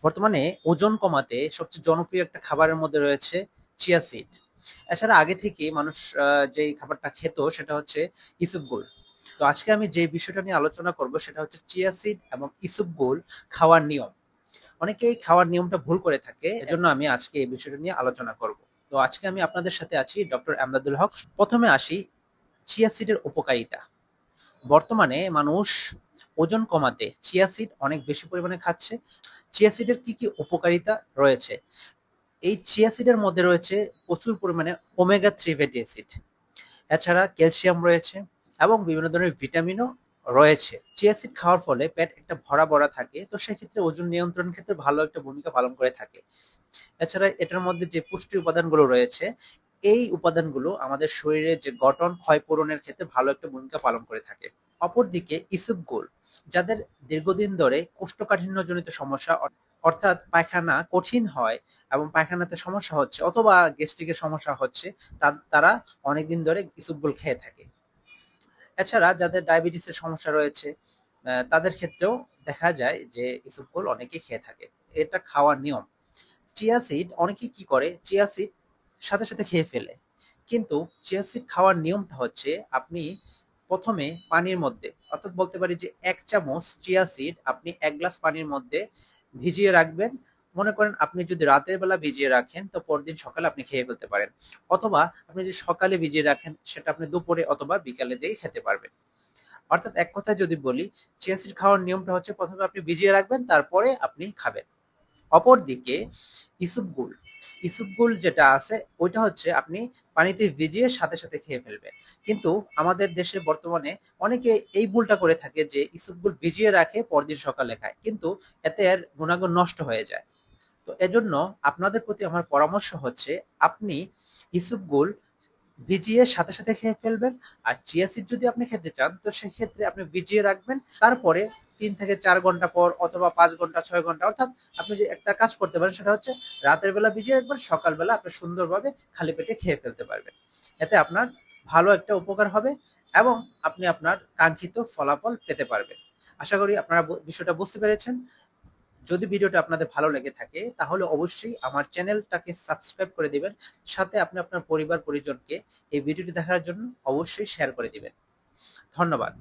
বর্তমানে ওজন কমাতে সবচেয়ে জনপ্রিয় একটা খাবারের মধ্যে রয়েছে চিয়া সিড। এছাড়া আগে থেকে মানুষ যেই খাবারটা খেত সেটা হচ্ছে ইসবগুল। তো আজকে আমি যে বিষয়টা নিয়ে আলোচনা করব সেটা হচ্ছে চিয়া সিড এবং ইসবগুল খাওয়ার নিয়ম। অনেকেই খাওয়ার নিয়মটা ভুল করে থাকে, এজন্য আমি আজকে এই বিষয়টা নিয়ে আলোচনা করব। তো আজকে আমি আপনাদের সাথে আছি ডক্টর আমদাদুল হক। প্রথমে আসি চিয়া সিডের উপকারিতা। বর্তমানে মানুষ ওজন কমাতে চিয়া সিড অনেক বেশি পরিমাণে খাচ্ছে। চিয়া সিডের কি কি উপকারিতা রয়েছে? এই চিয়া সিডের মধ্যে রয়েছে প্রচুর পরিমাণে ওমেগা 3 ফ্যাটি অ্যাসিড। এছাড়া ক্যালসিয়াম রয়েছে এবং বিভিন্ন ধরনের ভিটামিনও রয়েছে। চিয়া সিড খাওয়ার ফলে পেট একটা ভরা ভরা থাকে, তো সেক্ষেত্রে ওজন নিয়ন্ত্রণের ক্ষেত্রে ভালো একটা ভূমিকা পালন করে থাকে। এছাড়া এটার মধ্যে যে পুষ্টি উপাদানগুলো রয়েছে, এই উপাদানগুলো আমাদের শরীরে যে গঠন ক্ষয় পূরণের ক্ষেত্রে ভালো একটা ভূমিকা পালন করে থাকে। অপরদিকে ইসবগুল, যাদের দীর্ঘদিন ধরে কোষ্ঠকাঠিন্যজনিত সমস্যা, অর্থাৎ পায়খানা কঠিন হয় এবং পায়খানাতে সমস্যা হচ্ছে অথবা গ্যাস্ট্রিকের সমস্যা হচ্ছে, তারা অনেকদিন ধরে ইসবগুল খেয়ে থাকে। এছাড়া যাদের ডায়াবেটিসের সমস্যা রয়েছে, তাদের ক্ষেত্রেও দেখা যায় যে ইসবগুল অনেকেই খেয়ে থাকে। এটা খাওয়ার নিয়ম। চিয়া সিড অনেকে কি করে, চিয়া সিড সাথে সাথে খেয়ে ফেলে, কিন্তু চিয়া সিড খাওয়ার নিয়মটা হচ্ছে আপনি প্রথমে পানির মধ্যে, অর্থাৎ বলতে পারি যে 1 চামচ চিয়া সিড আপনি 1 গ্লাস পানির মধ্যে ভিজিয়ে রাখবেন। মনে করেন আপনি যদি রাতের বেলা ভিজিয়ে রাখেন তো পরদিন সকালে আপনি খেয়ে ফেলতে পারেন, অথবা আপনি যদি সকালে ভিজিয়ে রাখেন সেটা আপনি দুপুরে অথবা বিকালে দিয়ে খেতে পারবেন। অর্থাৎ এক কথায় যদি বলি, চিয়া সিড খাওয়ার নিয়মটা হচ্ছে প্রথমে আপনি ভিজিয়ে রাখবেন, তারপরে আপনি খাবেন। অপরদিকে ইসবগুল, ইসবগুল যেটা আছে ওইটা হচ্ছে আপনি পানিতে ভিজিয়ে সাথে সাথে খেয়ে ফেলবেন। কিন্তু আমাদের দেশে বর্তমানে অনেকে এই ভুলটা করে থাকে যে ইসবগুল ভিজিয়ে রাখে পরদিন সকালে খায়, কিন্তু এতে এর গুণাগুণ নষ্ট হয়ে যায়। তো এজন্য আপনাদের প্রতি আমার পরামর্শ হচ্ছে আপনি ইসবগুল ভিজিয়ে সাথে সাথে খেয়ে ফেলবেন। আর চিয়া সিড যদি আপনি খেতে চান তো সেক্ষেত্রে আপনি ভিজিয়ে রাখবেন, তারপরে 3 থেকে 4 ঘন্টা পর অথবা 5 ঘন্টা 6 ঘন্টা, অর্থাৎ আপনি যে একটা কাজ করতে পারেন সেটা হচ্ছে রাতের বেলা ভিজিয়ে রাখবেন, সকালবেলা আপনি সুন্দরভাবে খালি পেটে খেয়ে ফেলতে পারবেন। এতে আপনার ভালো একটা উপকার হবে এবং আপনি আপনার কাঙ্ক্ষিত ফলাফল পেতে পারবেন। আশা করি আপনারা বিষয়টা বুঝতে পেরেছেন। যদি ভিডিওটা আপনাদের ভালো লেগে থাকে তাহলে অবশ্যই আমার চ্যানেলটাকে সাবস্ক্রাইব করে দিবেন। সাথে আপনি আপনার পরিবার পরিজনকে এই ভিডিওটি দেখার জন্য অবশ্যই শেয়ার করে দিবেন। ধন্যবাদ।